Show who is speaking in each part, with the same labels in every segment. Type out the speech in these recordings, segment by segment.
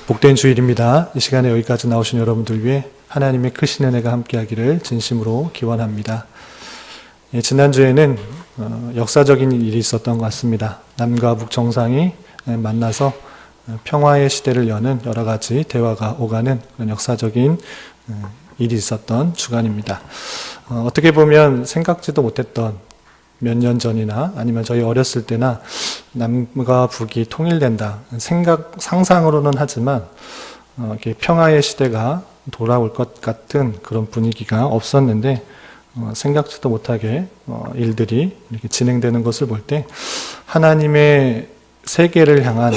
Speaker 1: 복된 주일입니다. 이 시간에 여기까지 나오신 여러분들 위해 하나님의 크신 은혜가 함께하기를 진심으로 기원합니다. 지난주에는 역사적인 일이 있었던 것 같습니다. 남과 북 정상이 만나서 평화의 시대를 여는 여러 가지 대화가 오가는 그런 역사적인 일이 있었던 주간입니다. 어떻게 보면 생각지도 못했던 몇 년 전이나 아니면 저희 어렸을 때나 남과 북이 통일된다 상상으로는 하지만 이렇게 평화의 시대가 돌아올 것 같은 그런 분위기가 없었는데 생각지도 못하게 일들이 이렇게 진행되는 것을 볼 때 하나님의 세계를 향한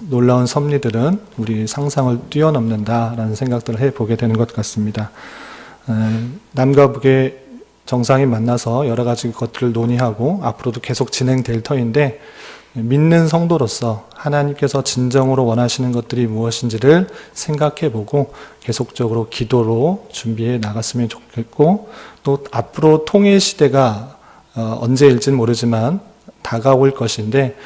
Speaker 1: 놀라운 섭리들은 우리 상상을 뛰어넘는다라는 생각들을 해보게 되는 것 같습니다. 남과 북의 정상이 만나서 여러 가지 것들을 논의하고 앞으로도 계속 진행될 터인데 믿는 성도로서 하나님께서 진정으로 원하시는 것들이 무엇인지를 생각해보고 계속적으로 기도로 준비해 나갔으면 좋겠고 또 앞으로 통일 시대가 언제일지는 모르지만 다가올 것인데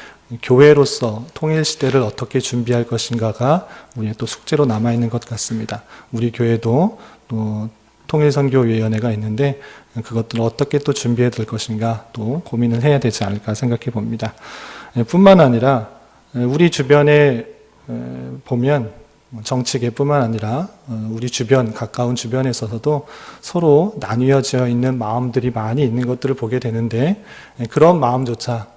Speaker 1: 교회로서 통일 시대를 어떻게 준비할 것인가가 우리의 또 숙제로 남아있는 것 같습니다. 우리 교회도 또 통일선교위원회가 있는데 그것들을 어떻게 또 준비해야 될 것인가 또 고민을 해야 되지 않을까 생각해 봅니다. 뿐만 아니라 우리 주변에 보면 정치계뿐만 아니라 우리 주변 가까운 주변에 있어서도 서로 나뉘어져 있는 마음들이 많이 있는 것들을 보게 되는데 그런 마음조차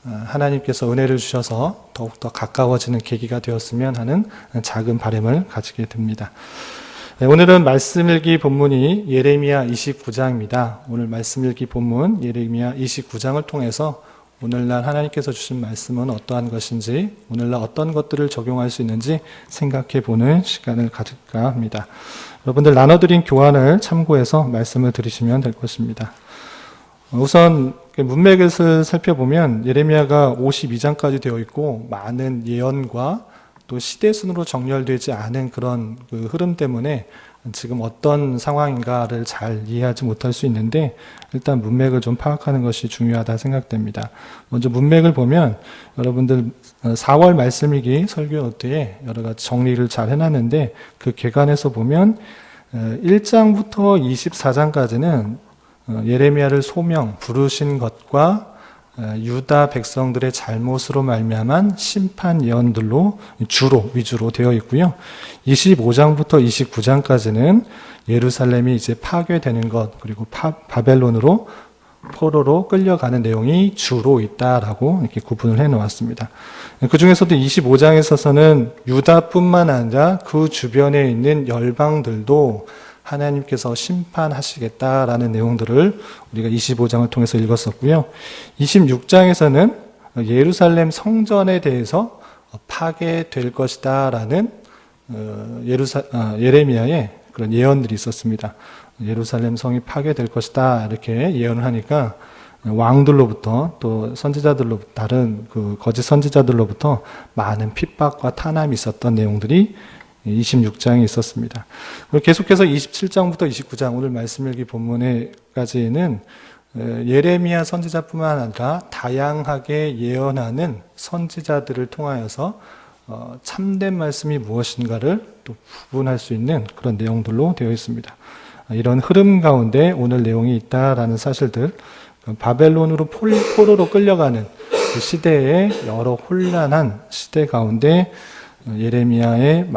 Speaker 1: 하나님께서 은혜를 주셔서 더욱더 가까워지는 계기가 되었으면 하는 작은 바람을 가지게 됩니다. 오늘은 말씀 읽기 본문이 예레미야 29장입니다. 오늘 말씀 읽기 본문 예레미야 29장을 통해서 오늘날 하나님께서 주신 말씀은 어떠한 것인지 오늘날 어떤 것들을 적용할 수 있는지 생각해 보는 시간을 가질까 합니다. 여러분들 나눠드린 교환을 참고해서 말씀을 들으시면 될 것입니다. 우선 문맥을 살펴보면 예레미야가 52장까지 되어 있고 많은 예언과 또 시대순으로 정렬되지 않은 그런 그 흐름 때문에 지금 어떤 상황인가를 잘 이해하지 못할 수 있는데 일단 문맥을 좀 파악하는 것이 중요하다 생각됩니다. 먼저 문맥을 보면 여러분들 4월 말씀일기 설교 노트에 여러 가지 정리를 잘 해놨는데 그 개관에서 보면 1장부터 24장까지는 예레미야를 소명 부르신 것과 유다 백성들의 잘못으로 말미암은 심판 예언들로 위주로 되어 있고요. 25장부터 29장까지는 예루살렘이 이제 파괴되는 것 그리고 바벨론으로 포로로 끌려가는 내용이 주로 있다라고 이렇게 구분을 해 놓았습니다. 그 중에서도 25장에 있어서는 유다뿐만 아니라 그 주변에 있는 열방들도 하나님께서 심판하시겠다라는 내용들을 우리가 25장을 통해서 읽었었고요. 26장에서는 예루살렘 성전에 대해서 파괴될 것이다라는 예레미야의 그런 예언들이 있었습니다. 예루살렘 성이 파괴될 것이다 이렇게 예언을 하니까 왕들로부터 또 선지자들로부터 다른 그 거짓 선지자들로부터 많은 핍박과 탄압이 있었던 내용들이 26장에 있었습니다. 계속해서 27장부터 29장 오늘 말씀 읽기 본문에까지는 예레미야 선지자뿐만 아니라 다양하게 예언하는 선지자들을 통하여서 참된 말씀이 무엇인가를 또 구분할 수 있는 그런 내용들로 되어 있습니다. 이런 흐름 가운데 오늘 내용이 있다라는 사실들, 바벨론으로 포로로 끌려가는 그 시대의 여러 혼란한 시대 가운데 예레미야가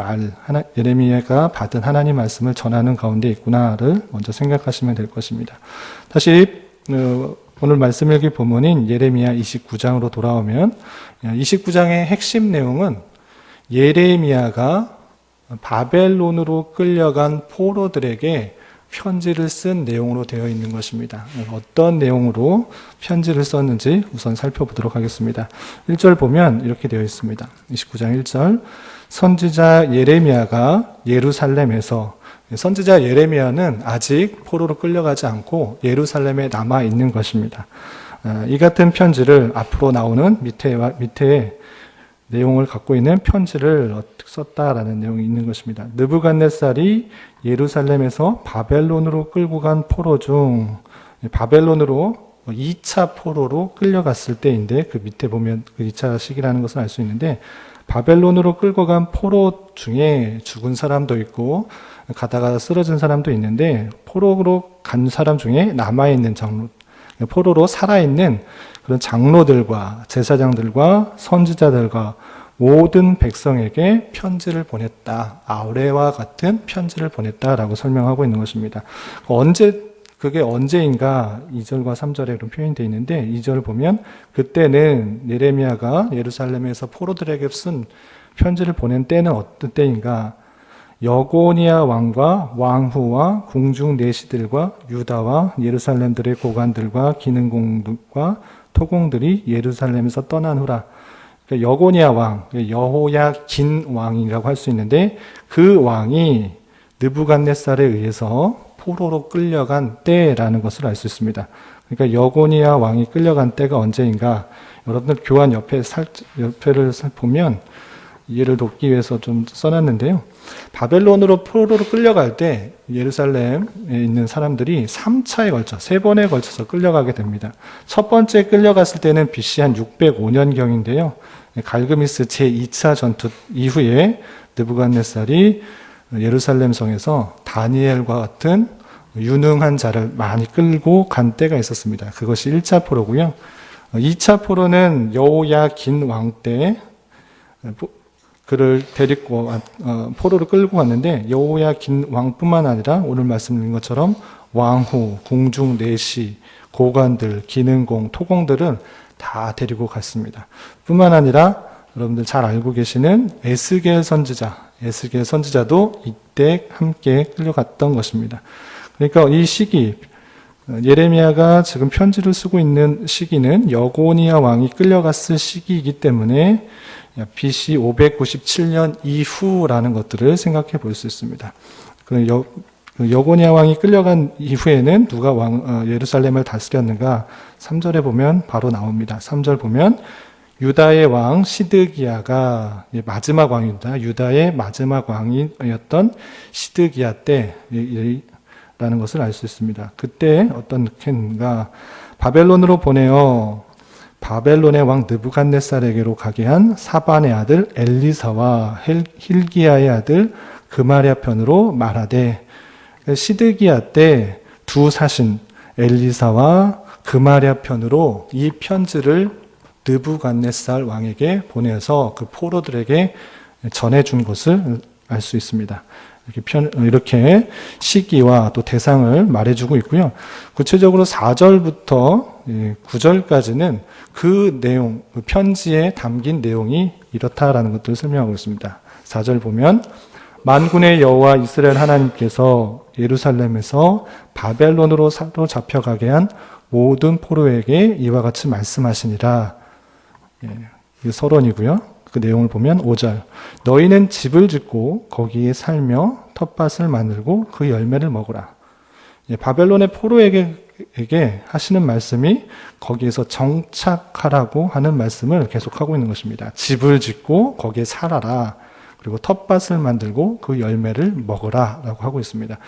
Speaker 1: 받은 하나님 말씀을 전하는 가운데 있구나를 먼저 생각하시면 될 것입니다. 다시 오늘 말씀 읽기 본문인 예레미야 29장으로 돌아오면 29장의 핵심 내용은 예레미야가 바벨론으로 끌려간 포로들에게 편지를 쓴 내용으로 되어 있는 것입니다. 어떤 내용으로 편지를 썼는지 우선 살펴보도록 하겠습니다. 1절 보면 이렇게 되어 있습니다. 29장 1절 선지자 예레미야가 예루살렘에서 선지자 예레미야는 아직 포로로 끌려가지 않고 예루살렘에 남아 있는 것입니다. 이 같은 편지를 앞으로 나오는 밑에 내용을 갖고 있는 편지를 썼다라는 내용이 있는 것입니다. 느부갓네살이 예루살렘에서 바벨론으로 끌고 간 포로 중 바벨론으로 2차 포로로 끌려갔을 때인데 그 밑에 보면 그 2차 시기라는 것을 알 수 있는데 바벨론으로 끌고 간 포로 중에 죽은 사람도 있고 가다가 쓰러진 사람도 있는데 포로로 간 사람 중에 남아있는 장로, 포로로 살아있는 그런 장로들과 제사장들과 선지자들과 모든 백성에게 편지를 보냈다. 아우레와 같은 편지를 보냈다라고 설명하고 있는 것입니다. 그게 언제인가 2절과 3절에 그런 표현이 되어 있는데 2절을 보면 그때는 예레미야가 예루살렘에서 포로들에게 쓴 편지를 보낸 때는 어떤 때인가? 여고니아 왕과 왕후와 궁중 내시들과 유다와 예루살렘들의 고관들과 기능공들과 토공들이 예루살렘에서 떠난 후라. 여고니아 왕, 여호야긴 왕이라고 할 수 있는데 그 왕이 느부갓네살에 의해서 포로로 끌려간 때라는 것을 알 수 있습니다. 그러니까 여고니아 왕이 끌려간 때가 언제인가? 여러분들 교환 옆에를 보면 이해를 돕기 위해서 좀 써놨는데요. 바벨론으로 포로로 끌려갈 때 예루살렘에 있는 사람들이 3차에 걸쳐, 3번에 걸쳐서 끌려가게 됩니다. 첫 번째 끌려갔을 때는 BC 한 605년경인데요. 갈그미스 제2차 전투 이후에 느부갓네살이 예루살렘 성에서 다니엘과 같은 유능한 자를 많이 끌고 간 때가 있었습니다. 그것이 1차 포로고요. 2차 포로는 여호야긴 왕 때 그를 데리고 포로를 끌고 갔는데 여호야긴 왕뿐만 아니라 오늘 말씀드린 것처럼 왕후, 궁중 내시, 고관들, 기능공, 토공들은 다 데리고 갔습니다. 뿐만 아니라 여러분들 잘 알고 계시는 에스겔 선지자도 이때 함께 끌려갔던 것입니다. 그러니까 이 시기, 예레미야가 지금 편지를 쓰고 있는 시기는 여고니아 왕이 끌려갔을 시기이기 때문에 BC 597년 이후라는 것들을 생각해 볼 수 있습니다. 여고니아 왕이 끌려간 이후에는 누가 예루살렘을 다스렸는가? 3절에 보면 바로 나옵니다. 3절 보면 유다의 왕 시드기야가 마지막 왕입니다. 유다의 마지막 왕이었던 시드기야 때라는 것을 알 수 있습니다. 그때 어떤 캔가 바벨론으로 보내어 바벨론의 왕 느부갓네살에게로 가게 한 사반의 아들 엘리사와 힐기야의 아들 그마랴 편으로 말하되 시드기야 때 두 사신 엘리사와 그마랴 편으로 이 편지를 느부갓네살 왕에게 보내서 그 포로들에게 전해준 것을 알 수 있습니다. 이렇게 시기와 또 대상을 말해주고 있고요. 구체적으로 4절부터 9절까지는 그 내용, 그 편지에 담긴 내용이 이렇다라는 것들을 설명하고 있습니다. 4절 보면 만군의 여호와 이스라엘 하나님께서 예루살렘에서 바벨론으로 사로잡혀가게 한 모든 포로에게 이와 같이 말씀하시니라. 이 서론이고요. 그 내용을 보면 5절 너희는 집을 짓고 거기에 살며 텃밭을 만들고 그 열매를 먹으라. 바벨론의 포로에게 하시는 말씀이 거기에서 정착하라고 하는 말씀을 계속하고 있는 것입니다. 집을 짓고 거기에 살아라. 그리고 텃밭을 만들고 그 열매를 먹으라 라고 하고 있습니다.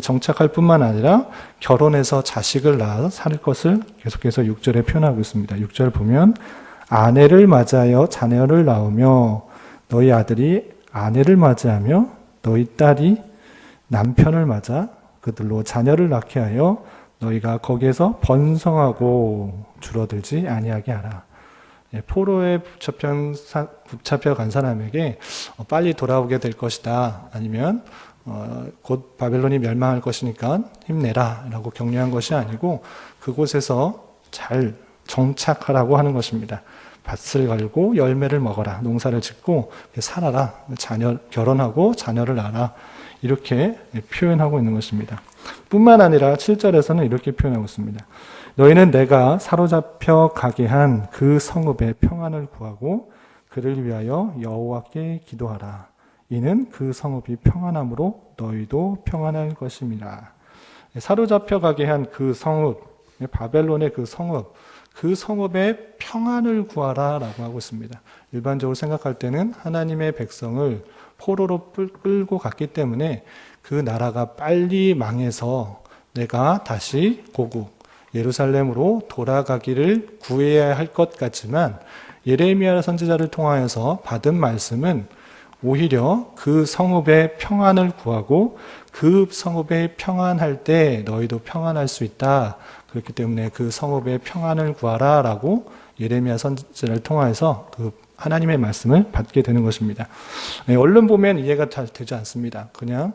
Speaker 1: 정착할 뿐만 아니라 결혼해서 자식을 낳아 살 것을 계속해서 6절에 표현하고 있습니다. 6절 보면 아내를 맞이하여 자녀를 낳으며 너희 아들이 아내를 맞이하며 너희 딸이 남편을 맞아 그들로 자녀를 낳게 하여 너희가 거기에서 번성하고 줄어들지 아니하게 하라. 포로에 붙잡혀 간 사람에게 빨리 돌아오게 될 것이다. 아니면 곧 바벨론이 멸망할 것이니까 힘내라 라고 격려한 것이 아니고 그곳에서 잘 정착하라고 하는 것입니다. 밭을 갈고 열매를 먹어라. 농사를 짓고 살아라. 결혼하고 자녀를 낳아라. 이렇게 표현하고 있는 것입니다. 뿐만 아니라 7절에서는 이렇게 표현하고 있습니다. 너희는 내가 사로잡혀 가게 한 그 성읍의 평안을 구하고 그를 위하여 여호와께 기도하라. 이는 그 성읍이 평안함으로 너희도 평안할 것임이라. 사로잡혀 가게 한 그 성읍, 바벨론의 그 성읍의 평안을 구하라 라고 하고 있습니다. 일반적으로 생각할 때는 하나님의 백성을 포로로 끌고 갔기 때문에 그 나라가 빨리 망해서 내가 다시 고국 예루살렘으로 돌아가기를 구해야 할 것 같지만 예레미야 선지자를 통하여서 받은 말씀은 오히려 그 성읍의 평안을 구하고 그 성읍에 평안할 때 너희도 평안할 수 있다. 그렇기 때문에 그 성읍의 평안을 구하라 라고 예레미야 선지자를 통하여서 그 하나님의 말씀을 받게 되는 것입니다. 얼른 보면 이해가 잘 되지 않습니다. 그냥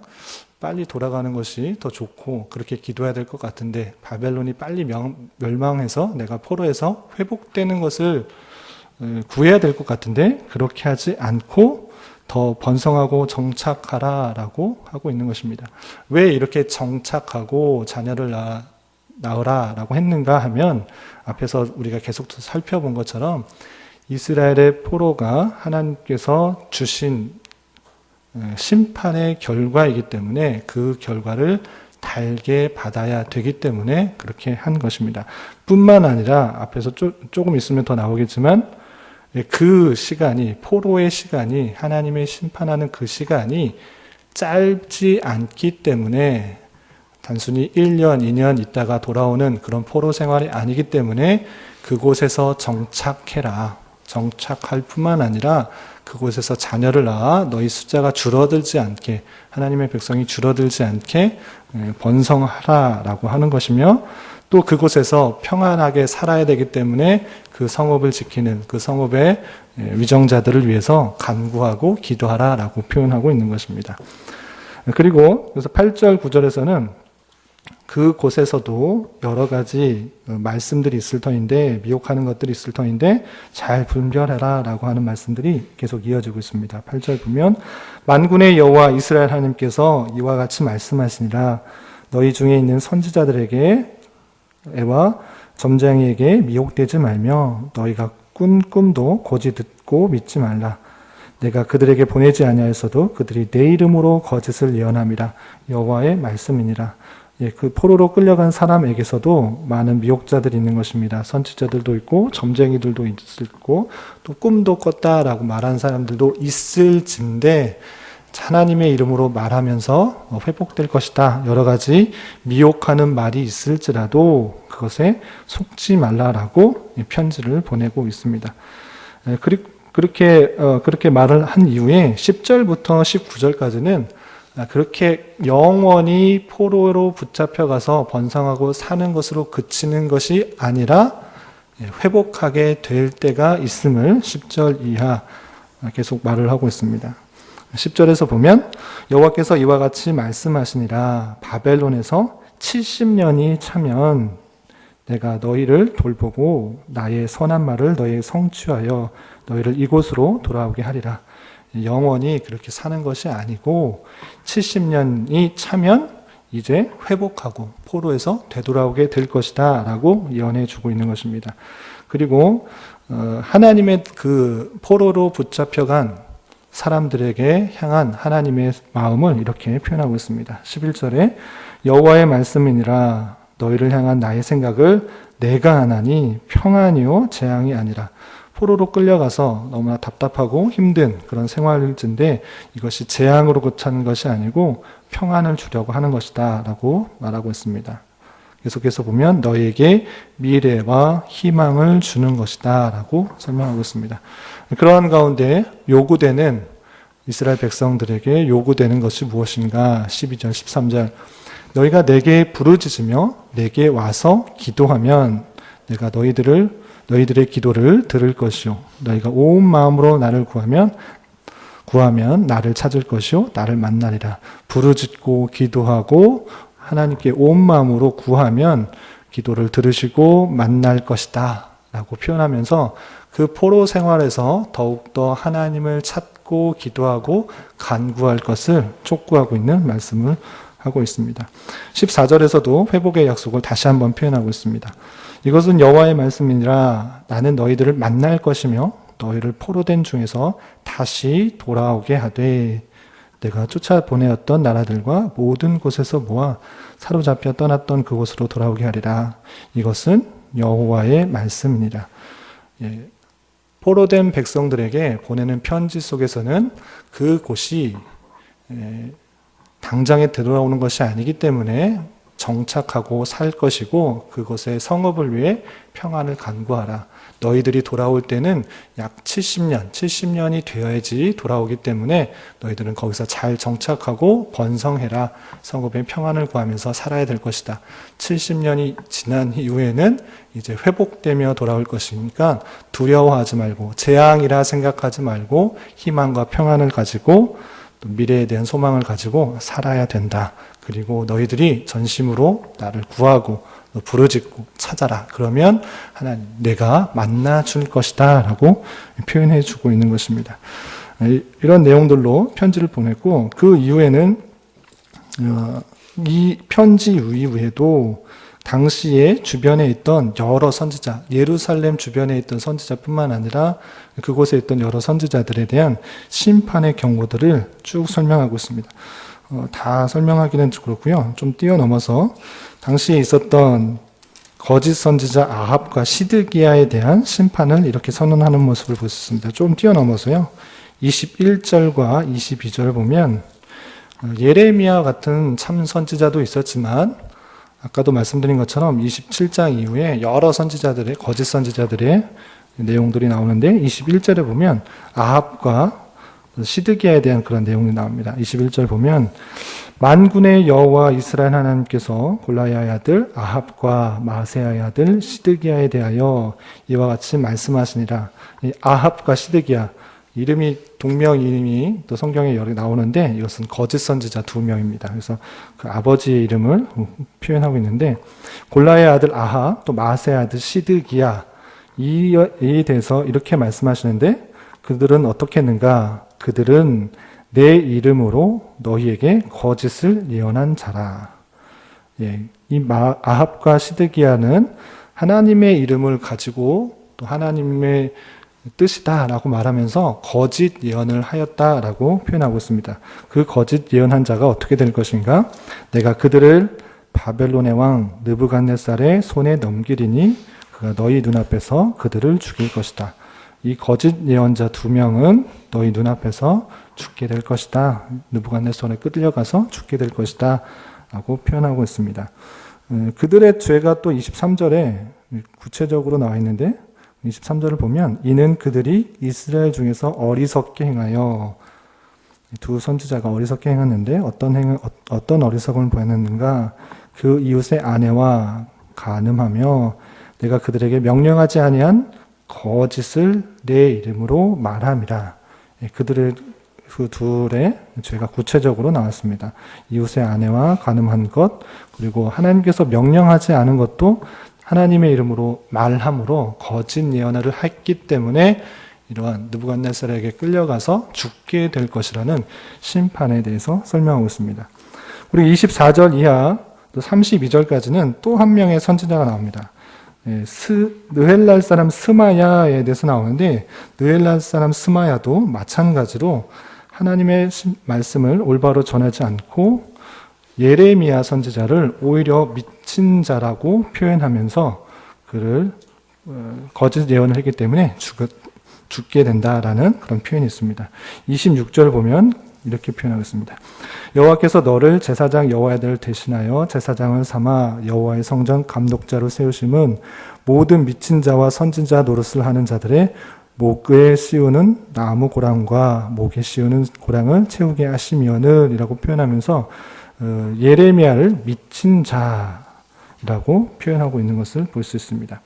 Speaker 1: 빨리 돌아가는 것이 더 좋고 그렇게 기도해야 될 것 같은데 바벨론이 빨리 멸망해서 내가 포로에서 회복되는 것을 구해야 될 것 같은데 그렇게 하지 않고 더 번성하고 정착하라라고 하고 있는 것입니다. 왜 이렇게 정착하고 자녀를 낳으라라고 했는가 하면 앞에서 우리가 계속 살펴본 것처럼 이스라엘의 포로가 하나님께서 주신 심판의 결과이기 때문에 그 결과를 달게 받아야 되기 때문에 그렇게 한 것입니다. 뿐만 아니라 앞에서 조금 있으면 더 나오겠지만 그 시간이 포로의 시간이 하나님의 심판하는 그 시간이 짧지 않기 때문에 단순히 1년, 2년 있다가 돌아오는 그런 포로 생활이 아니기 때문에 그곳에서 정착해라. 정착할 뿐만 아니라 그곳에서 자녀를 낳아 너희 숫자가 줄어들지 않게 하나님의 백성이 줄어들지 않게 번성하라라고 하는 것이며 또 그곳에서 평안하게 살아야 되기 때문에 그 성읍을 지키는 그 성읍의 위정자들을 위해서 간구하고 기도하라라고 표현하고 있는 것입니다. 그리고 그래서 8절 9절에서는 그곳에서도 여러 가지 말씀들이 있을 터인데 미혹하는 것들이 있을 터인데 잘 분별해라 라고 하는 말씀들이 계속 이어지고 있습니다. 8절 보면 만군의 여호와 이스라엘 하나님께서 이와 같이 말씀하시니라 너희 중에 있는 선지자들에게 애와 점쟁이에게 미혹되지 말며 너희가 꾼 꿈도 고지 듣고 믿지 말라. 내가 그들에게 보내지 아니하였어도 그들이 내 이름으로 거짓을 예언함이라. 여호와의 말씀이니라. 그 포로로 끌려간 사람에게서도 많은 미혹자들이 있는 것입니다. 선지자들도 있고 점쟁이들도 있고 또 꿈도 꿨다라고 말한 사람들도 있을진데 하나님의 이름으로 말하면서 회복될 것이다. 여러 가지 미혹하는 말이 있을지라도 그것에 속지 말라라고 편지를 보내고 있습니다. 그렇게 말을 한 이후에 10절부터 19절까지는 그렇게 영원히 포로로 붙잡혀가서 번성하고 사는 것으로 그치는 것이 아니라 회복하게 될 때가 있음을 10절 이하 계속 말을 하고 있습니다. 10절에서 보면 여호와께서 이와 같이 말씀하시니라 바벨론에서 70년이 차면 내가 너희를 돌보고 나의 선한 말을 너희에게 성취하여 너희를 이곳으로 돌아오게 하리라. 영원히 그렇게 사는 것이 아니고 70년이 차면 이제 회복하고 포로에서 되돌아오게 될 것이다 라고 예언해 주고 있는 것입니다. 그리고 하나님의 그 포로로 붙잡혀간 사람들에게 향한 하나님의 마음을 이렇게 표현하고 있습니다. 11절에 여호와의 말씀이니라 너희를 향한 나의 생각을 내가 하나니 평안이요 재앙이 아니라. 포로로 끌려가서 너무나 답답하고 힘든 그런 생활일진데 이것이 재앙으로 고치는 것이 아니고 평안을 주려고 하는 것이다 라고 말하고 있습니다. 계속해서 보면 너희에게 미래와 희망을 주는 것이다 라고 설명하고 있습니다. 그러한 가운데 요구되는 이스라엘 백성들에게 요구되는 것이 무엇인가 12절 13절 너희가 내게 부르짖으며 내게 와서 기도하면 내가 너희들의 기도를 들을 것이요 너희가 온 마음으로 나를 구하면 나를 찾을 것이요 나를 만나리라. 부르짖고 기도하고 하나님께 온 마음으로 구하면 기도를 들으시고 만날 것이다 라고 표현하면서 그 포로 생활에서 더욱더 하나님을 찾고 기도하고 간구할 것을 촉구하고 있는 말씀을 하고 있습니다. 14절에서도 회복의 약속을 다시 한번 표현하고 있습니다. 이것은 여호와의 말씀이니라 나는 너희들을 만날 것이며 너희를 포로된 중에서 다시 돌아오게 하되 내가 쫓아보내었던 나라들과 모든 곳에서 모아 사로잡혀 떠났던 그곳으로 돌아오게 하리라. 이것은 여호와의 말씀이니라. 포로된 백성들에게 보내는 편지 속에서는 그곳이 당장에 되돌아오는 것이 아니기 때문에 정착하고 살 것이고 그곳의 성읍을 위해 평안을 간구하라. 너희들이 돌아올 때는 약 70년이 되어야지 돌아오기 때문에 너희들은 거기서 잘 정착하고 번성해라. 성읍의 평안을 구하면서 살아야 될 것이다. 70년이 지난 이후에는 이제 회복되며 돌아올 것이니까 두려워하지 말고 재앙이라 생각하지 말고 희망과 평안을 가지고 또 미래에 대한 소망을 가지고 살아야 된다. 그리고 너희들이 전심으로 나를 구하고 부르짖고 찾아라. 그러면 하나님 내가 만나 줄 것이다 라고 표현해 주고 있는 것입니다. 이런 내용들로 편지를 보냈고 그 이후에는 이 편지 이후에도 당시에 주변에 있던 여러 선지자, 예루살렘 주변에 있던 선지자뿐만 아니라 그곳에 있던 여러 선지자들에 대한 심판의 경고들을 쭉 설명하고 있습니다. 다 설명하기는 그렇고요. 좀 뛰어넘어서 당시에 있었던 거짓 선지자 아합과 시드기야에 대한 심판을 이렇게 선언하는 모습을 볼 수 있습니다. 좀 뛰어넘어서요. 21절과 22절을 보면 예레미야 같은 참 선지자도 있었지만 아까도 말씀드린 것처럼 27장 이후에 여러 선지자들의 거짓 선지자들의 내용들이 나오는데 21절에 보면 아합과 시드기야에 대한 그런 내용이 나옵니다. 21절 보면 만군의 여호와 이스라엘 하나님께서 골라야의 아들 아합과 마세야의 아들 시드기야에 대하여 이와 같이 말씀하시니라. 이 아합과 시드기야 이름이 동명 이름이 또 성경에 여러 나오는데 이것은 거짓 선지자 두 명입니다. 그래서 그 아버지의 이름을 표현하고 있는데 골라의 아들 아합 또 마세의 아들 시드기야 이에 대해서 이렇게 말씀하시는데 그들은 어떻게 했는가? 그들은 내 이름으로 너희에게 거짓을 예언한 자라. 예, 이 아합과 시드기야는 하나님의 이름을 가지고 또 하나님의 뜻이다라고 말하면서 거짓 예언을 하였다라고 표현하고 있습니다. 그 거짓 예언한 자가 어떻게 될 것인가? 내가 그들을 바벨론의 왕 느부갓네살의 손에 넘기리니 그가 너희 눈앞에서 그들을 죽일 것이다. 이 거짓 예언자 두 명은 너희 눈앞에서 죽게 될 것이다. 느부갓네살 손에 끌려가서 죽게 될 것이다. 라고 표현하고 있습니다. 그들의 죄가 또 23절에 구체적으로 나와 있는데 23절을 보면 이는 그들이 이스라엘 중에서 어리석게 행하여 두 선지자가 어리석게 행했는데 어떤 어리석음을 보였는가? 그 이웃의 아내와 간음하며 내가 그들에게 명령하지 아니한 거짓을 내 이름으로 말함이라. 그들의 그 둘의 죄가 구체적으로 나왔습니다. 이웃의 아내와 간음한 것, 그리고 하나님께서 명령하지 않은 것도 하나님의 이름으로 말함으로 거짓 예언을 했기 때문에 이러한 느부갓네살에게 끌려가서 죽게 될 것이라는 심판에 대해서 설명하고 있습니다. 그리고 24절 이하 또 32절까지는 또 한 명의 선지자가 나옵니다. 느헬랄 사람 스마야에 대해서 나오는데 느헬랄 사람 스마야도 마찬가지로 하나님의 말씀을 올바로 전하지 않고 예레미야 선지자를 오히려 미친 자라고 표현하면서 그를 거짓 예언을 했기 때문에 죽게 된다라는 그런 표현이 있습니다. 26절을 보면 이렇게 표현하고 있습니다. 여호와께서 너를 제사장 여호와의 아들을 대신하여 제사장을 삼아 여호와의 성전 감독자로 세우심은 모든 미친 자와 선지자 노릇을 하는 자들의 목에 씌우는 나무 고랑과 목에 씌우는 고랑을 채우게 하시면은 이라고 표현하면서 예레미야를 미친 자라고 표현하고 있는 것을 볼 수 있습니다.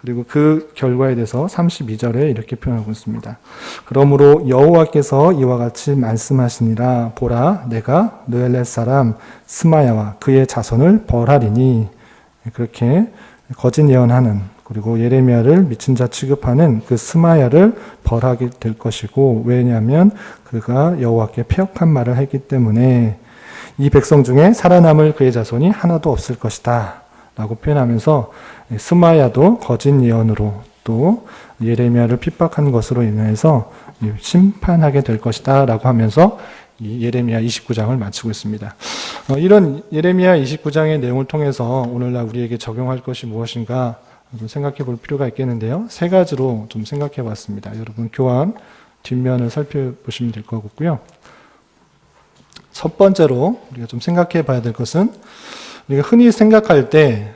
Speaker 1: 그리고 그 결과에 대해서 32절에 이렇게 표현하고 있습니다. 그러므로 여호와께서 이와 같이 말씀하시니라. 보라, 내가 느헬렛 사람 스마야와 그의 자손을 벌하리니. 그렇게 거짓 예언하는 그리고 예레미야를 미친 자 취급하는 그 스마야를 벌하게 될 것이고, 왜냐하면 그가 여호와께 패역한 말을 했기 때문에 이 백성 중에 살아남을 그의 자손이 하나도 없을 것이다 라고 표현하면서 스마야도 거짓 예언으로 또 예레미야를 핍박한 것으로 인해서 심판하게 될 것이다 라고 하면서 이 예레미야 29장을 마치고 있습니다. 이런 예레미야 29장의 내용을 통해서 오늘날 우리에게 적용할 것이 무엇인가 좀 생각해 볼 필요가 있겠는데요. 세 가지로 좀 생각해 봤습니다. 여러분 교환 뒷면을 살펴보시면 될 것 같고요. 첫 번째로 우리가 좀 생각해 봐야 될 것은 우리가 흔히 생각할 때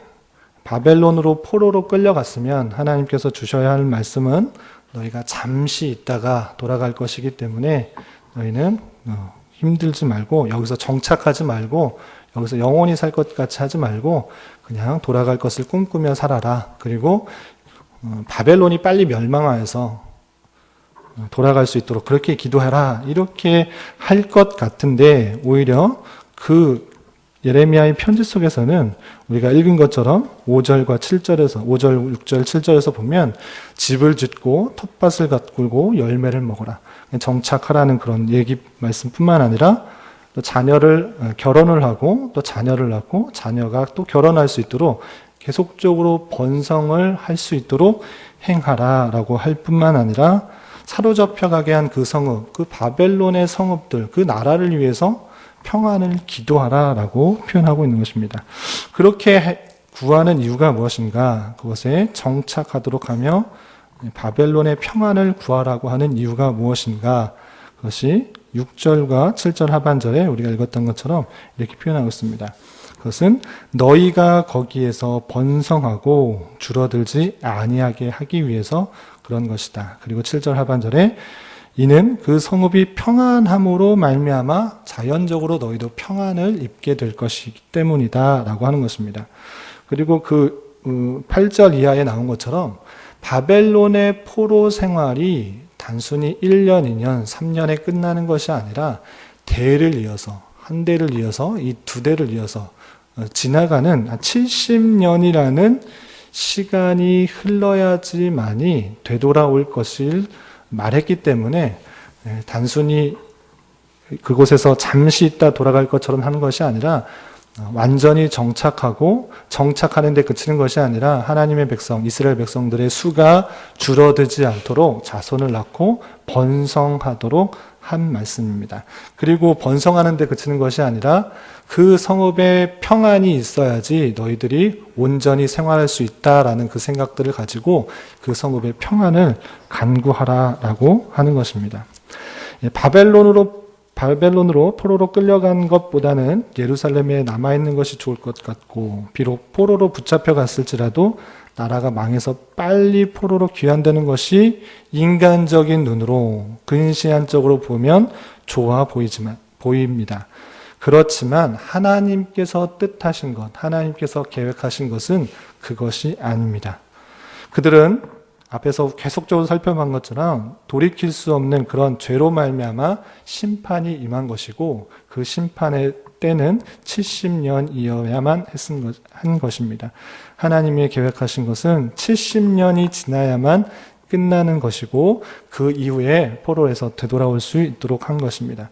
Speaker 1: 바벨론으로 포로로 끌려갔으면 하나님께서 주셔야 할 말씀은 너희가 잠시 있다가 돌아갈 것이기 때문에 너희는 힘들지 말고 여기서 정착하지 말고 여기서 영원히 살 것 같이 하지 말고 그냥 돌아갈 것을 꿈꾸며 살아라. 그리고 바벨론이 빨리 멸망하여서 돌아갈 수 있도록 그렇게 기도해라. 이렇게 할 것 같은데 오히려 그 예레미야의 편지 속에서는 우리가 읽은 것처럼 5절과 7절에서 5절, 6절, 7절에서 보면 집을 짓고 텃밭을 가꾸고 열매를 먹어라. 정착하라는 그런 얘기 말씀뿐만 아니라 또 자녀를 결혼을 하고 또 자녀를 낳고 자녀가 또 결혼할 수 있도록 계속적으로 번성을 할 수 있도록 행하라라고 할 뿐만 아니라 사로잡혀 가게 한 그 성읍, 그 바벨론의 성읍들, 그 나라를 위해서 평안을 기도하라라고 표현하고 있는 것입니다. 그렇게 구하는 이유가 무엇인가? 그것에 정착하도록 하며 바벨론의 평안을 구하라고 하는 이유가 무엇인가? 그것이 6절과 7절 하반절에 우리가 읽었던 것처럼 이렇게 표현하고 있습니다. 그것은 너희가 거기에서 번성하고 줄어들지 아니하게 하기 위해서 그런 것이다. 그리고 7절 하반절에 이는 그 성읍이 평안함으로 말미암아 자연적으로 너희도 평안을 입게 될 것이기 때문이다 라고 하는 것입니다. 그리고 그 8절 이하에 나온 것처럼 바벨론의 포로 생활이 단순히 1년, 2년, 3년에 끝나는 것이 아니라 대를 이어서 한 대를 이어서 이 두 대를 이어서 지나가는 70년이라는 시간이 흘러야지만이 되돌아올 것을 말했기 때문에 단순히 그곳에서 잠시 있다 돌아갈 것처럼 하는 것이 아니라 완전히 정착하고 정착하는 데 그치는 것이 아니라 하나님의 백성, 이스라엘 백성들의 수가 줄어들지 않도록 자손을 낳고 번성하도록 한 말씀입니다. 그리고 번성하는 데 그치는 것이 아니라 그 성읍에 평안이 있어야지 너희들이 온전히 생활할 수 있다라는 그 생각들을 가지고 그 성읍의 평안을 간구하라라고 하는 것입니다. 바벨론으로 포로로 끌려간 것보다는 예루살렘에 남아있는 것이 좋을 것 같고 비록 포로로 붙잡혀 갔을지라도 나라가 망해서 빨리 포로로 귀환되는 것이 인간적인 눈으로 근시안적으로 보면 좋아 보입니다. 그렇지만 하나님께서 뜻하신 것, 하나님께서 계획하신 것은 그것이 아닙니다. 그들은 앞에서 계속적으로 살펴본 것처럼 돌이킬 수 없는 그런 죄로 말미암아 심판이 임한 것이고 그 심판의 때는 70년이어야만 한 것입니다. 하나님이 계획하신 것은 70년이 지나야만 끝나는 것이고 그 이후에 포로에서 되돌아올 수 있도록 한 것입니다.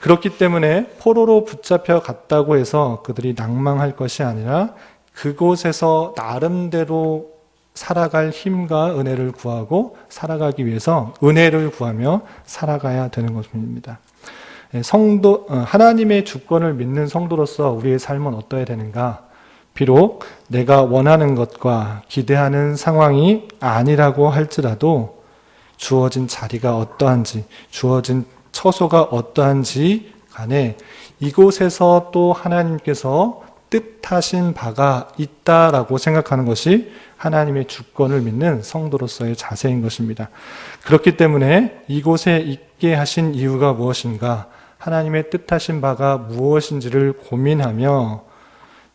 Speaker 1: 그렇기 때문에 포로로 붙잡혀 갔다고 해서 그들이 낭망할 것이 아니라 그곳에서 나름대로 살아갈 힘과 은혜를 구하고 살아가기 위해서 은혜를 구하며 살아가야 되는 것입니다. 하나님의 주권을 믿는 성도로서 우리의 삶은 어떠해야 되는가? 비록 내가 원하는 것과 기대하는 상황이 아니라고 할지라도 주어진 자리가 어떠한지, 주어진 처소가 어떠한지 간에 이곳에서 또 하나님께서 뜻하신 바가 있다라고 생각하는 것이 하나님의 주권을 믿는 성도로서의 자세인 것입니다. 그렇기 때문에 이곳에 있게 하신 이유가 무엇인가? 하나님의 뜻하신 바가 무엇인지를 고민하며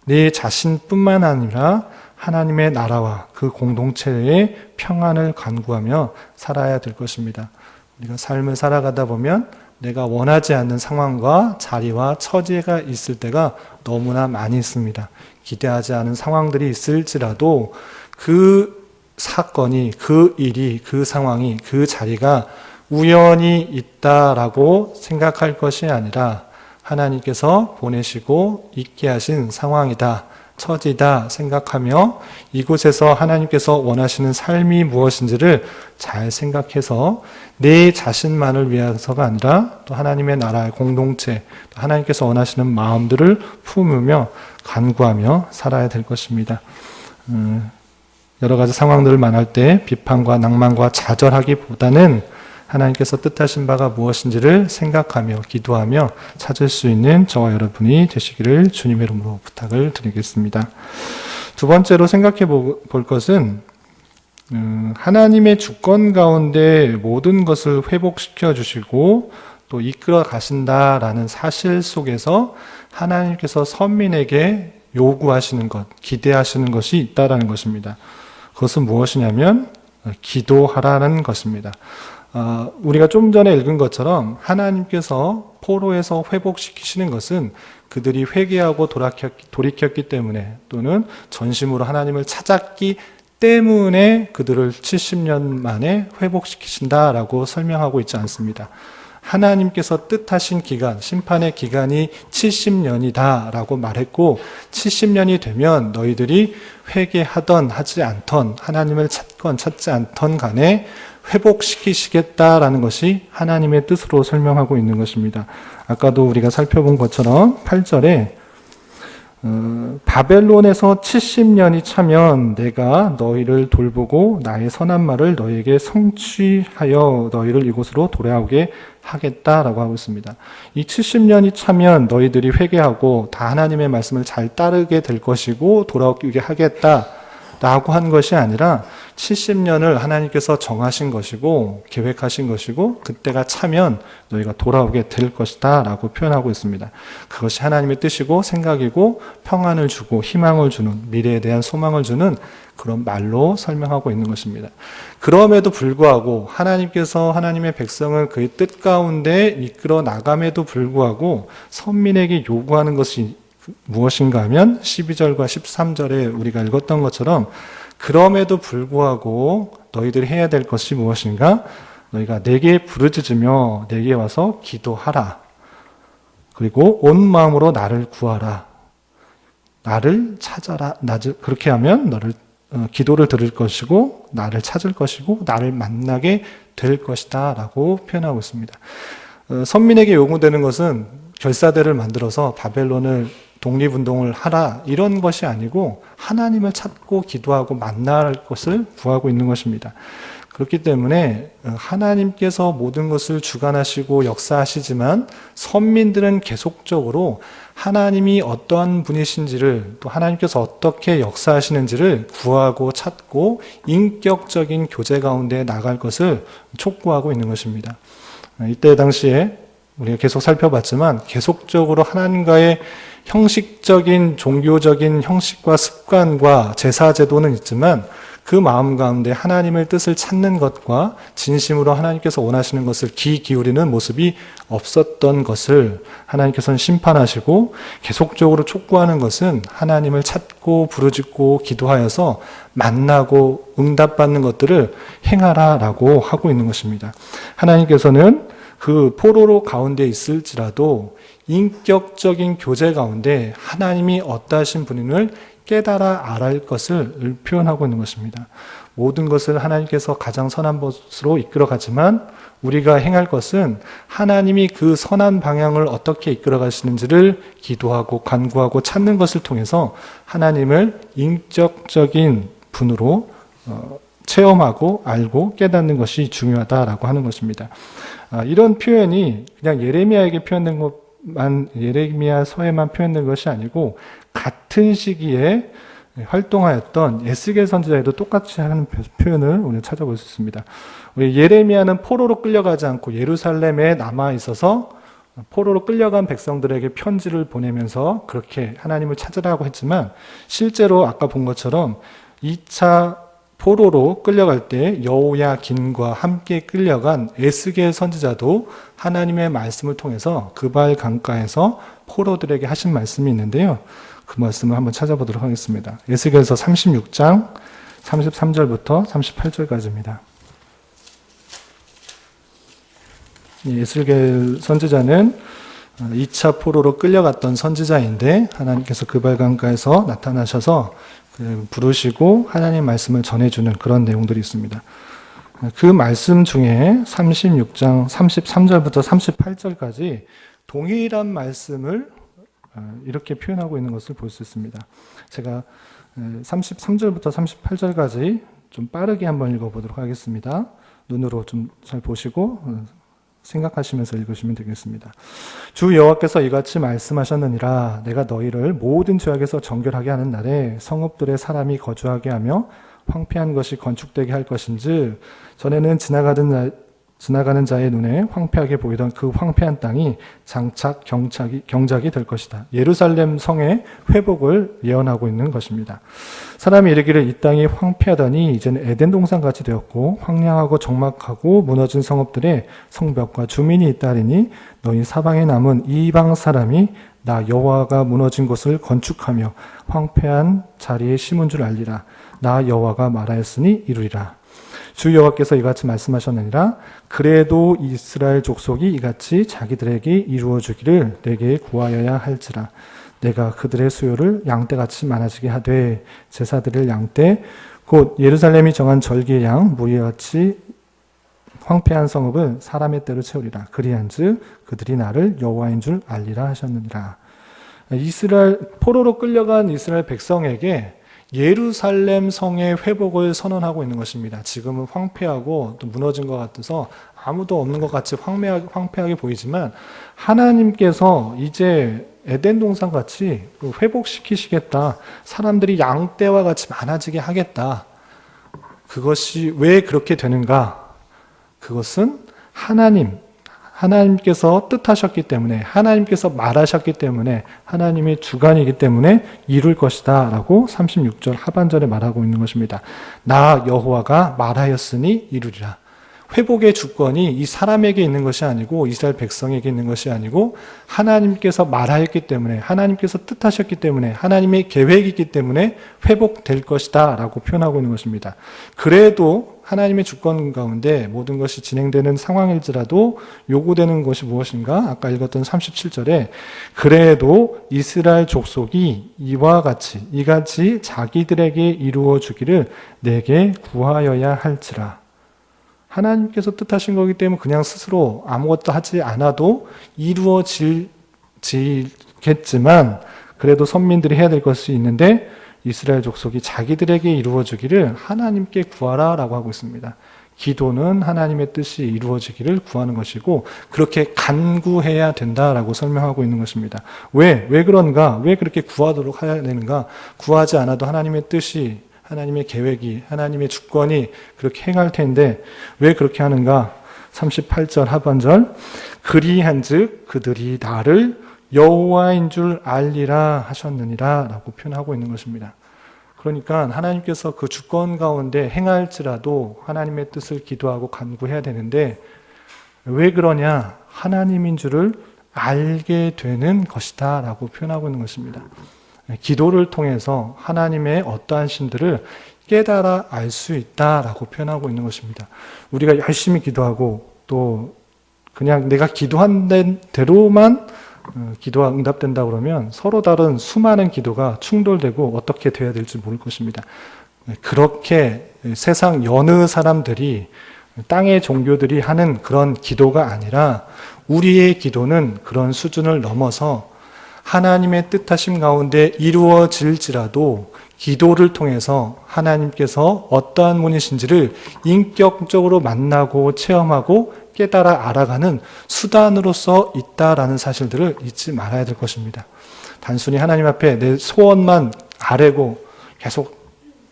Speaker 1: 내 자신뿐만 아니라 하나님의 나라와 그 공동체의 평안을 간구하며 살아야 될 것입니다. 우리가 삶을 살아가다 보면 내가 원하지 않는 상황과 자리와 처지가 있을 때가 너무나 많이 있습니다. 기대하지 않은 상황들이 있을지라도 그 사건이, 그 일이, 그 상황이, 그 자리가 우연히 있다라고 생각할 것이 아니라 하나님께서 보내시고 있게 하신 상황이다, 처지다 생각하며 이곳에서 하나님께서 원하시는 삶이 무엇인지를 잘 생각해서 내 자신만을 위해서가 아니라 또 하나님의 나라의 공동체, 또 하나님께서 원하시는 마음들을 품으며 간구하며 살아야 될 것입니다. 여러 가지 상황들을 만날 때 비판과 낭만과 좌절하기보다는 하나님께서 뜻하신 바가 무엇인지를 생각하며 기도하며 찾을 수 있는 저와 여러분이 되시기를 주님의 이름으로 부탁을 드리겠습니다. 두 번째로 생각해 볼 것은 하나님의 주권 가운데 모든 것을 회복시켜 주시고 또 이끌어 가신다라는 사실 속에서 하나님께서 선민에게 요구하시는 것, 기대하시는 것이 있다라는 것입니다. 그것은 무엇이냐면 기도하라는 것입니다. 우리가 좀 전에 읽은 것처럼 하나님께서 포로에서 회복시키시는 것은 그들이 회개하고 돌이켰기 때문에 또는 전심으로 하나님을 찾았기 때문에 그들을 70년 만에 회복시키신다라고 설명하고 있지 않습니다. 하나님께서 뜻하신 기간, 심판의 기간이 70년이다 라고 말했고 70년이 되면 너희들이 회개하던 하지 않던 하나님을 찾건 찾지 않던 간에 회복시키시겠다라는 것이 하나님의 뜻으로 설명하고 있는 것입니다. 아까도 우리가 살펴본 것처럼 8절에 바벨론에서 70년이 차면 내가 너희를 돌보고 나의 선한 말을 너희에게 성취하여 너희를 이곳으로 돌아오게 하겠다라고 하고 있습니다. 이 70년이 차면 너희들이 회개하고 다 하나님의 말씀을 잘 따르게 될 것이고 돌아오게 하겠다라고 한 것이 아니라 70년을 하나님께서 정하신 것이고 계획하신 것이고 그때가 차면 너희가 돌아오게 될 것이다 라고 표현하고 있습니다. 그것이 하나님의 뜻이고 생각이고 평안을 주고 희망을 주는 미래에 대한 소망을 주는 그런 말로 설명하고 있는 것입니다. 그럼에도 불구하고 하나님께서 하나님의 백성을 그의 뜻 가운데 이끌어 나감에도 불구하고 선민에게 요구하는 것이 무엇인가 하면 12절과 13절에 우리가 읽었던 것처럼 그럼에도 불구하고 너희들이 해야 될 것이 무엇인가? 너희가 내게 부르짖으며 내게 와서 기도하라. 그리고 온 마음으로 나를 구하라. 나를 찾아라. 그렇게 하면 너를 기도를 들을 것이고 나를 찾을 것이고 나를 만나게 될 것이다 라고 표현하고 있습니다. 선민에게 요구되는 것은 결사대를 만들어서 바벨론을 독립운동을 하라 이런 것이 아니고 하나님을 찾고 기도하고 만날 것을 구하고 있는 것입니다. 그렇기 때문에 하나님께서 모든 것을 주관하시고 역사하시지만 선민들은 계속적으로 하나님이 어떠한 분이신지를 또 하나님께서 어떻게 역사하시는지를 구하고 찾고 인격적인 교제 가운데 나갈 것을 촉구하고 있는 것입니다. 이때 당시에 우리가 계속 살펴봤지만 계속적으로 하나님과의 형식적인 종교적인 형식과 습관과 제사 제도는 있지만 그 마음 가운데 하나님의 뜻을 찾는 것과 진심으로 하나님께서 원하시는 것을 귀 기울이는 모습이 없었던 것을 하나님께서는 심판하시고 계속적으로 촉구하는 것은 하나님을 찾고 부르짖고 기도하여서 만나고 응답받는 것들을 행하라라고 하고 있는 것입니다. 하나님께서는 그 포로로 가운데 있을지라도 인격적인 교제 가운데 하나님이 어떠하신 분임을 깨달아 알할 것을 표현하고 있는 것입니다. 모든 것을 하나님께서 가장 선한 것으로 이끌어가지만 우리가 행할 것은 하나님이 그 선한 방향을 어떻게 이끌어가시는지를 기도하고 간구하고 찾는 것을 통해서 하나님을 인격적인 분으로 체험하고 알고 깨닫는 것이 중요하다라고 하는 것입니다. 이런 표현이 그냥 예레미야에게 표현된 것만 예레미야서에만 표현된 것이 아니고 같은 시기에 활동하였던 에스겔 선지자에도 똑같이 하는 표현을 우리가 찾아볼 수 있습니다. 우리 예레미야는 포로로 끌려가지 않고 예루살렘에 남아 있어서 포로로 끌려간 백성들에게 편지를 보내면서 그렇게 하나님을 찾으라고 했지만 실제로 아까 본 것처럼 2차 포로로 끌려갈 때 여호야긴과 함께 끌려간 에스겔 선지자도 하나님의 말씀을 통해서 그발 강가에서 포로들에게 하신 말씀이 있는데요. 그 말씀을 한번 찾아보도록 하겠습니다. 에스겔서 36장 33절부터 38절까지입니다. 에스겔 선지자는 2차 포로로 끌려갔던 선지자인데 하나님께서 그발 강가에서 나타나셔서 부르시고 하나님 말씀을 전해주는 그런 내용들이 있습니다. 그 말씀 중에 36장 33절부터 38절까지 동일한 말씀을 이렇게 표현하고 있는 것을 볼 수 있습니다. 제가 33절부터 38절까지 좀 빠르게 한번 읽어보도록 하겠습니다. 눈으로 좀 잘 보시고 생각하시면서 읽으시면 되겠습니다. 주 여호와께서 이같이 말씀하셨느니라. 내가 너희를 모든 죄악에서 정결하게 하는 날에 성읍들의 사람이 거주하게 하며 황폐한 것이 건축되게 할 것인즉 전에는 지나가는 자의 눈에 황폐하게 보이던 그 황폐한 땅이 장착 경작이 될 것이다. 예루살렘 성의 회복을 예언하고 있는 것입니다. 사람이 이르기를 이 땅이 황폐하다니 이제는 에덴 동산같이 되었고 황량하고 적막하고 무너진 성읍들의 성벽과 주민이 있다 하리니 너희 사방에 남은 이방 사람이 나 여호와가 무너진 곳을 건축하며 황폐한 자리에 심은 줄 알리라. 나 여호와가 말하였으니 이루리라. 주 여호와께서 이같이 말씀하셨느니라. 그래도 이스라엘 족속이 이같이 자기들에게 이루어 주기를 내게 구하여야 할지라. 내가 그들의 수요를 양떼같이 많아지게 하되 제사드릴 양떼 곧 예루살렘이 정한 절기의 양 무리같이 황폐한 성읍을 사람의 떼로 채우리라. 그리한즉 그들이 나를 여호와인 줄 알리라 하셨느니라. 포로로 끌려간 이스라엘 백성에게 예루살렘 성의 회복을 선언하고 있는 것입니다. 지금은 황폐하고 또 무너진 것 같아서 아무도 없는 것 같이 황폐하게 보이지만 하나님께서 이제 에덴 동산 같이 회복시키시겠다. 사람들이 양떼와 같이 많아지게 하겠다. 그것이 왜 그렇게 되는가? 그것은 하나님께서 뜻하셨기 때문에, 하나님께서 말하셨기 때문에, 하나님의 주관이기 때문에 이룰 것이다 라고 36절 하반절에 말하고 있는 것입니다. 나 여호와가 말하였으니 이루리라. 회복의 주권이 이 사람에게 있는 것이 아니고 이스라엘 백성에게 있는 것이 아니고 하나님께서 말하였기 때문에, 하나님께서 뜻하셨기 때문에, 하나님의 계획이기 때문에 회복될 것이다 라고 표현하고 있는 것입니다. 그래도 하나님의 주권 가운데 모든 것이 진행되는 상황일지라도 요구되는 것이 무엇인가? 아까 읽었던 37절에 그래도 이스라엘 족속이 이같이 자기들에게 이루어 주기를 내게 구하여야 할지라. 하나님께서 뜻하신 거기 때문에 그냥 스스로 아무것도 하지 않아도 이루어지겠지만 그래도 선민들이 해야 될 것이 있는데 이스라엘 족속이 자기들에게 이루어주기를 하나님께 구하라 라고 하고 있습니다. 기도는 하나님의 뜻이 이루어지기를 구하는 것이고 그렇게 간구해야 된다라고 설명하고 있는 것입니다. 왜 그런가? 왜 그렇게 구하도록 해야 되는가? 구하지 않아도 하나님의 뜻이, 하나님의 계획이, 하나님의 주권이 그렇게 행할 텐데 왜 그렇게 하는가? 38절 하반절 그리한즉 그들이 나를 여호와인 줄 알리라 하셨느니라 라고 표현하고 있는 것입니다. 그러니까 하나님께서 그 주권 가운데 행할지라도 하나님의 뜻을 기도하고 간구해야 되는데 왜 그러냐? 하나님인 줄을 알게 되는 것이다 라고 표현하고 있는 것입니다. 기도를 통해서 하나님의 어떠한 신들을 깨달아 알 수 있다라고 표현하고 있는 것입니다. 우리가 열심히 기도하고 또 그냥 내가 기도한 대로만 기도가 응답된다 그러면 서로 다른 수많은 기도가 충돌되고 어떻게 돼야 될지 모를 것입니다. 그렇게 세상 여느 사람들이 땅의 종교들이 하는 그런 기도가 아니라 우리의 기도는 그런 수준을 넘어서 하나님의 뜻하심 가운데 이루어질지라도 기도를 통해서 하나님께서 어떠한 분이신지를 인격적으로 만나고 체험하고 깨달아 알아가는 수단으로서 있다라는 사실들을 잊지 말아야 될 것입니다. 단순히 하나님 앞에 내 소원만 아뢰고 계속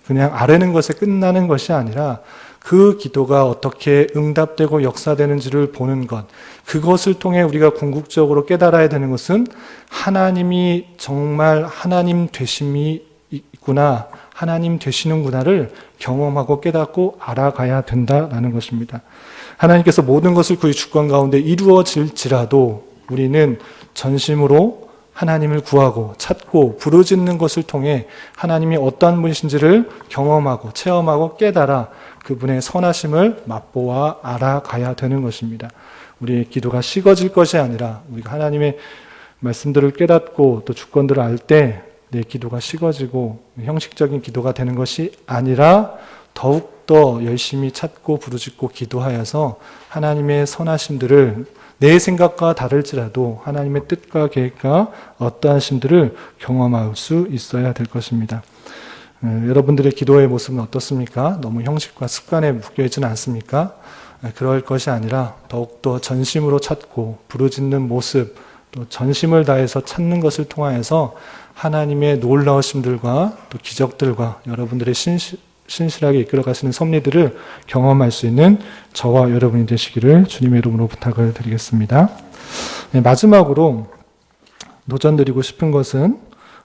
Speaker 1: 그냥 아뢰는 것에 끝나는 것이 아니라 그 기도가 어떻게 응답되고 역사되는지를 보는 것, 그것을 통해 우리가 궁극적으로 깨달아야 되는 것은 하나님이 정말 하나님 되심이 있구나, 하나님 되시는구나를 경험하고 깨닫고 알아가야 된다라는 것입니다. 하나님께서 모든 것을 그의 주권 가운데 이루어질지라도 우리는 전심으로 하나님을 구하고 찾고 부르짖는 것을 통해 하나님이 어떠한 분이신지를 경험하고 체험하고 깨달아 그분의 선하심을 맛보아 알아가야 되는 것입니다. 우리의 기도가 식어질 것이 아니라 우리가 하나님의 말씀들을 깨닫고 또 주권들을 알 때 내 기도가 식어지고 형식적인 기도가 되는 것이 아니라 더욱더 열심히 찾고 부르짖고 기도하여서 하나님의 선하심들을 내 생각과 다를지라도 하나님의 뜻과 계획과 어떠하심들을 경험할 수 있어야 될 것입니다. 여러분들의 기도의 모습은 어떻습니까? 너무 형식과 습관에 묶여있지는 않습니까? 그럴 것이 아니라 더욱더 전심으로 찾고 부르짖는 모습, 또 전심을 다해서 찾는 것을 통하여서 하나님의 놀라우심들과 또 기적들과 여러분들의 신실하게 이끌어가시는 섭리들을 경험할 수 있는 저와 여러분이 되시기를 주님의 이름으로 부탁을 드리겠습니다. 네, 마지막으로 도전드리고 싶은 것은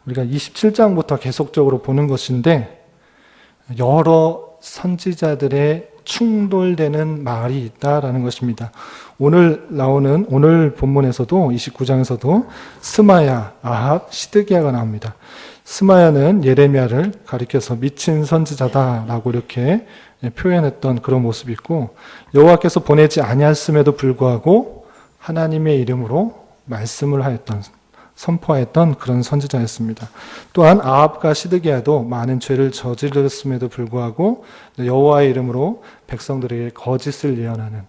Speaker 1: 우리가 27장부터 계속적으로 보는 것인데, 여러 선지자들의 충돌되는 말이 있다라는 것입니다. 오늘 본문에서도 29장에서도 스마야, 아합, 시드기야가 나옵니다. 스마야는 예레미야를 가리켜서 미친 선지자다라고 이렇게 표현했던 그런 모습이 있고, 여호와께서 보내지 아니하였음에도 불구하고 하나님의 이름으로 말씀을 하였던, 선포하였던 그런 선지자였습니다. 또한 아합과 시드기야도 많은 죄를 저질렀음에도 불구하고 여호와의 이름으로 백성들에게 거짓을 예언하는,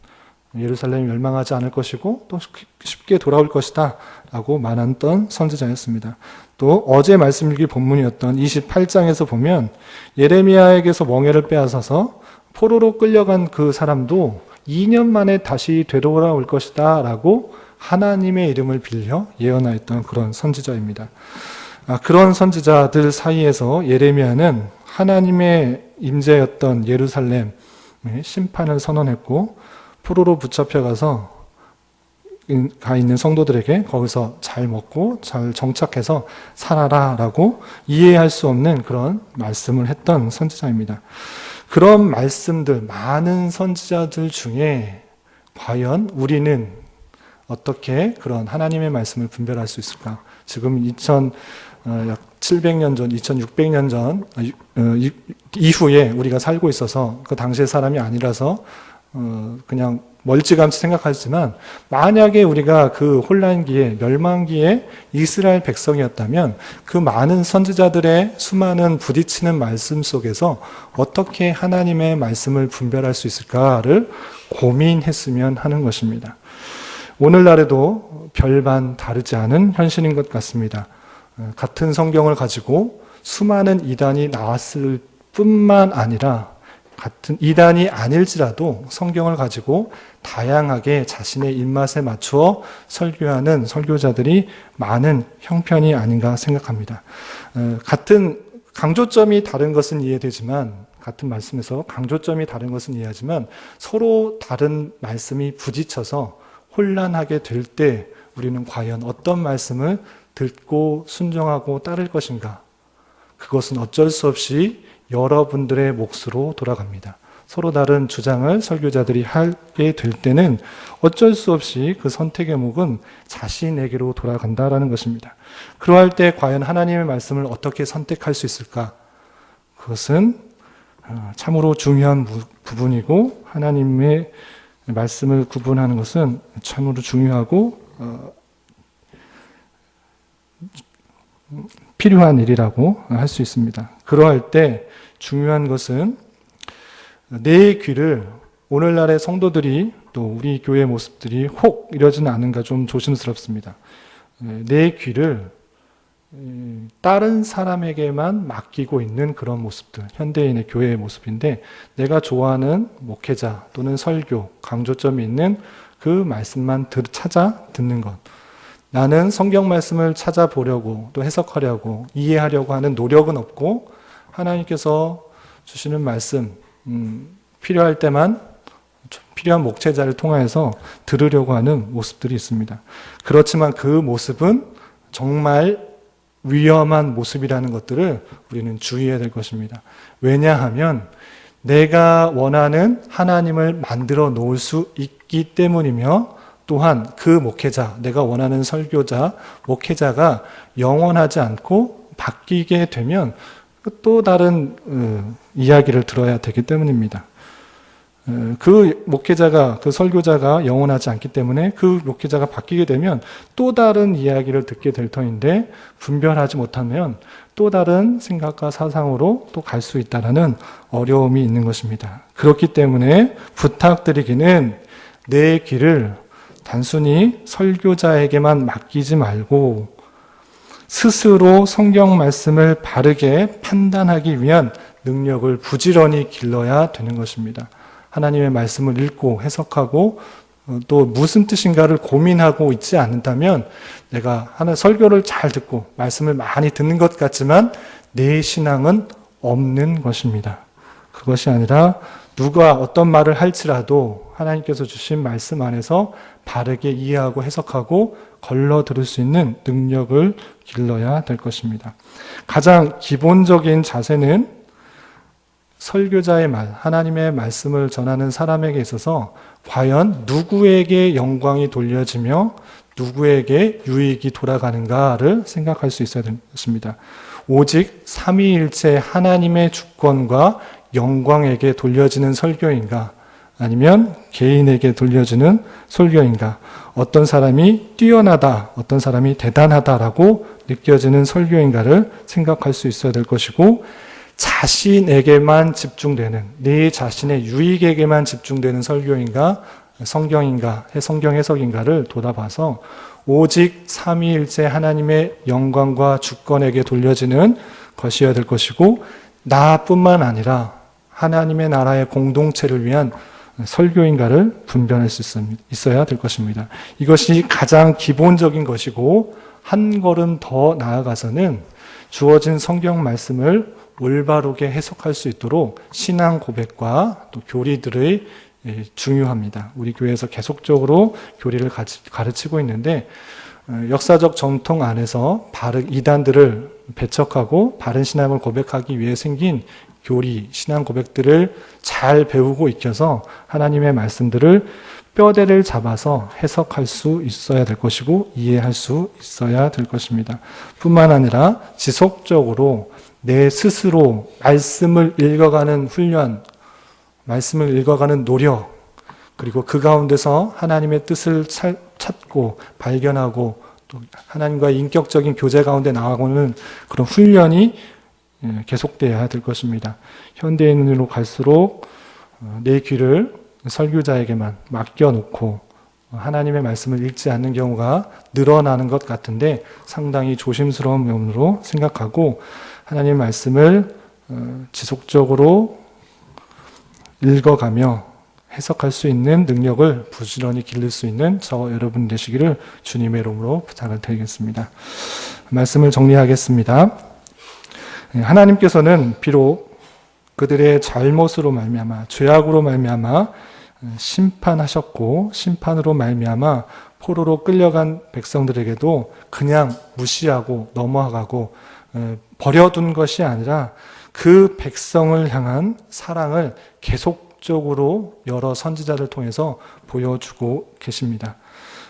Speaker 1: 예루살렘이 멸망하지 않을 것이고 또 쉽게 돌아올 것이다 라고 말했던 선지자였습니다. 또 어제 말씀 읽기 본문이었던 28장에서 보면 예레미야에게서 멍에를 빼앗아서 포로로 끌려간 그 사람도 2년 만에 다시 되돌아올 것이다 라고 하나님의 이름을 빌려 예언하였던 그런 선지자입니다. 그런 선지자들 사이에서 예레미야는 하나님의 임재였던 예루살렘 심판을 선언했고, 포로로 붙잡혀가서 가 있는 성도들에게 거기서 잘 먹고 잘 정착해서 살아라 라고 이해할 수 없는 그런 말씀을 했던 선지자입니다. 그런 말씀들, 많은 선지자들 중에 과연 우리는 어떻게 그런 하나님의 말씀을 분별할 수 있을까? 지금 약 700년 전, 2600년 전 이후에 우리가 살고 있어서 그 당시의 사람이 아니라서 그냥 멀찌감치 생각하지만, 만약에 우리가 그 혼란기에, 멸망기에 이스라엘 백성이었다면 그 많은 선지자들의 수많은 부딪히는 말씀 속에서 어떻게 하나님의 말씀을 분별할 수 있을까를 고민했으면 하는 것입니다. 오늘날에도 별반 다르지 않은 현실인 것 같습니다. 같은 성경을 가지고 수많은 이단이 나왔을 뿐만 아니라 같은 이단이 아닐지라도 성경을 가지고 다양하게 자신의 입맛에 맞추어 설교하는 설교자들이 많은 형편이 아닌가 생각합니다. 같은 강조점이 다른 것은 이해되지만, 같은 말씀에서 강조점이 다른 것은 이해하지만 서로 다른 말씀이 부딪혀서 혼란하게 될 때 우리는 과연 어떤 말씀을 듣고 순종하고 따를 것인가? 그것은 어쩔 수 없이 여러분들의 몫으로 돌아갑니다. 서로 다른 주장을 설교자들이 하게 될 때는 어쩔 수 없이 그 선택의 몫은 자신에게로 돌아간다라는 것입니다. 그러할 때 과연 하나님의 말씀을 어떻게 선택할 수 있을까? 그것은 참으로 중요한 부분이고, 하나님의 말씀을 구분하는 것은 참으로 중요하고 필요한 일이라고 할 수 있습니다. 그러할 때 중요한 것은 내 귀를, 오늘날의 성도들이 또 우리 교회 모습들이 혹 이러지는 않은가 좀 조심스럽습니다. 내 귀를 다른 사람에게만 맡기고 있는 그런 모습들, 현대인의 교회의 모습인데, 내가 좋아하는 목회자 또는 설교, 강조점이 있는 그 말씀만 찾아 듣는 것, 나는 성경 말씀을 찾아보려고 또 해석하려고 이해하려고 하는 노력은 없고, 하나님께서 주시는 말씀 필요할 때만 필요한 목회자를 통하여서 들으려고 하는 모습들이 있습니다. 그렇지만 그 모습은 정말 위험한 모습이라는 것들을 우리는 주의해야 될 것입니다. 왜냐하면 내가 원하는 하나님을 만들어 놓을 수 있기 때문이며, 또한 그 목회자, 내가 원하는 설교자, 목회자가 영원하지 않고 바뀌게 되면 또 다른 이야기를 들어야 되기 때문입니다. 그 목회자가, 그 설교자가 영원하지 않기 때문에 그 목회자가 바뀌게 되면 또 다른 이야기를 듣게 될 터인데, 분별하지 못하면 또 다른 생각과 사상으로 또 갈 수 있다는 어려움이 있는 것입니다. 그렇기 때문에 부탁드리기는 내 귀를 단순히 설교자에게만 맡기지 말고 스스로 성경 말씀을 바르게 판단하기 위한 능력을 부지런히 길러야 되는 것입니다. 하나님의 말씀을 읽고 해석하고 또 무슨 뜻인가를 고민하고 있지 않는다면 내가 하나 설교를 잘 듣고 말씀을 많이 듣는 것 같지만 내 신앙은 없는 것입니다. 그것이 아니라 누가 어떤 말을 할지라도 하나님께서 주신 말씀 안에서 바르게 이해하고 해석하고 걸러 들을 수 있는 능력을 길러야 될 것입니다. 가장 기본적인 자세는 설교자의 말, 하나님의 말씀을 전하는 사람에게 있어서 과연 누구에게 영광이 돌려지며 누구에게 유익이 돌아가는가를 생각할 수 있어야 됩니다. 오직 삼위일체 하나님의 주권과 영광에게 돌려지는 설교인가, 아니면 개인에게 돌려지는 설교인가, 어떤 사람이 뛰어나다, 어떤 사람이 대단하다라고 느껴지는 설교인가를 생각할 수 있어야 될 것이고, 자신에게만 집중되는, 내 자신의 유익에게만 집중되는 설교인가, 성경인가, 성경 해석인가를 돌아봐서 오직 삼위일체 하나님의 영광과 주권에게 돌려지는 것이어야 될 것이고, 나뿐만 아니라 하나님의 나라의 공동체를 위한 설교인가를 분별할 수 있어야 될 것입니다. 이것이 가장 기본적인 것이고, 한 걸음 더 나아가서는 주어진 성경 말씀을 올바르게 해석할 수 있도록 신앙 고백과 또 교리들이 중요합니다. 우리 교회에서 계속적으로 교리를 가르치고 있는데, 역사적 전통 안에서 이단들을 배척하고 바른 신앙을 고백하기 위해 생긴 교리, 신앙 고백들을 잘 배우고 익혀서 하나님의 말씀들을 뼈대를 잡아서 해석할 수 있어야 될 것이고 이해할 수 있어야 될 것입니다. 뿐만 아니라 지속적으로 내 스스로 말씀을 읽어가는 훈련, 말씀을 읽어가는 노력, 그리고 그 가운데서 하나님의 뜻을 찾고 발견하고 또 하나님과 인격적인 교제 가운데 나아가는 그런 훈련이 계속되어야 될 것입니다. 현대인으로 갈수록 내 귀를 설교자에게만 맡겨놓고 하나님의 말씀을 읽지 않는 경우가 늘어나는 것 같은데, 상당히 조심스러운 면으로 생각하고 하나님의 말씀을 지속적으로 읽어가며 해석할 수 있는 능력을 부지런히 기를 수 있는 저와 여러분 되시기를 주님의 이름으로 부탁을 드리겠습니다. 말씀을 정리하겠습니다. 하나님께서는 비록 그들의 잘못으로 말미암아, 죄악으로 말미암아 심판하셨고, 심판으로 말미암아 포로로 끌려간 백성들에게도 그냥 무시하고 넘어가고 버려둔 것이 아니라 그 백성을 향한 사랑을 계속적으로 여러 선지자를 통해서 보여주고 계십니다.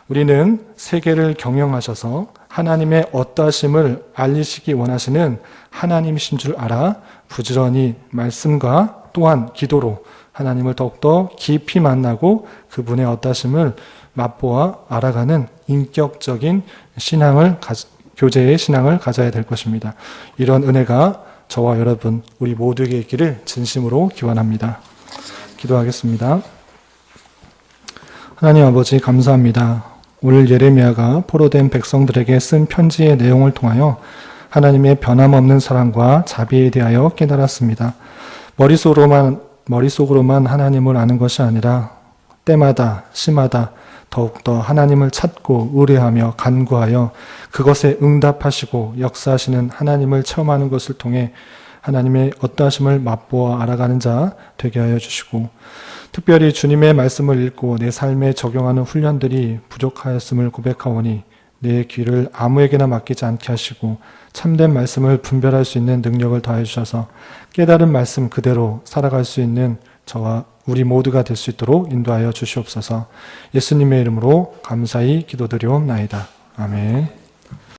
Speaker 1: 우리는 세계를 경영하셔서 하나님의 어떠하심을 알리시기 원하시는 하나님이신 줄 알아 부지런히 말씀과 또한 기도로 하나님을 더욱더 깊이 만나고 그분의 어떠하심을 맛보아 알아가는 인격적인 교제의 신앙을 가져야 될 것입니다. 이런 은혜가 저와 여러분, 우리 모두에게 있기를 진심으로 기원합니다. 기도하겠습니다. 하나님 아버지, 감사합니다. 오늘 예레미야가 포로된 백성들에게 쓴 편지의 내용을 통하여 하나님의 변함없는 사랑과 자비에 대하여 깨달았습니다. 머릿속으로만 하나님을 아는 것이 아니라 때마다 심하다 더욱더 하나님을 찾고 의뢰하며 간구하여 그것에 응답하시고 역사하시는 하나님을 체험하는 것을 통해 하나님의 어떠하심을 맛보아 알아가는 자 되게 하여 주시고, 특별히 주님의 말씀을 읽고 내 삶에 적용하는 훈련들이 부족하였음을 고백하오니 내 귀를 아무에게나 맡기지 않게 하시고 참된 말씀을 분별할 수 있는 능력을 더해 주셔서 깨달은 말씀 그대로 살아갈 수 있는 저와 우리 모두가 될 수 있도록 인도하여 주시옵소서. 예수님의 이름으로 감사히 기도드리옵나이다. 아멘.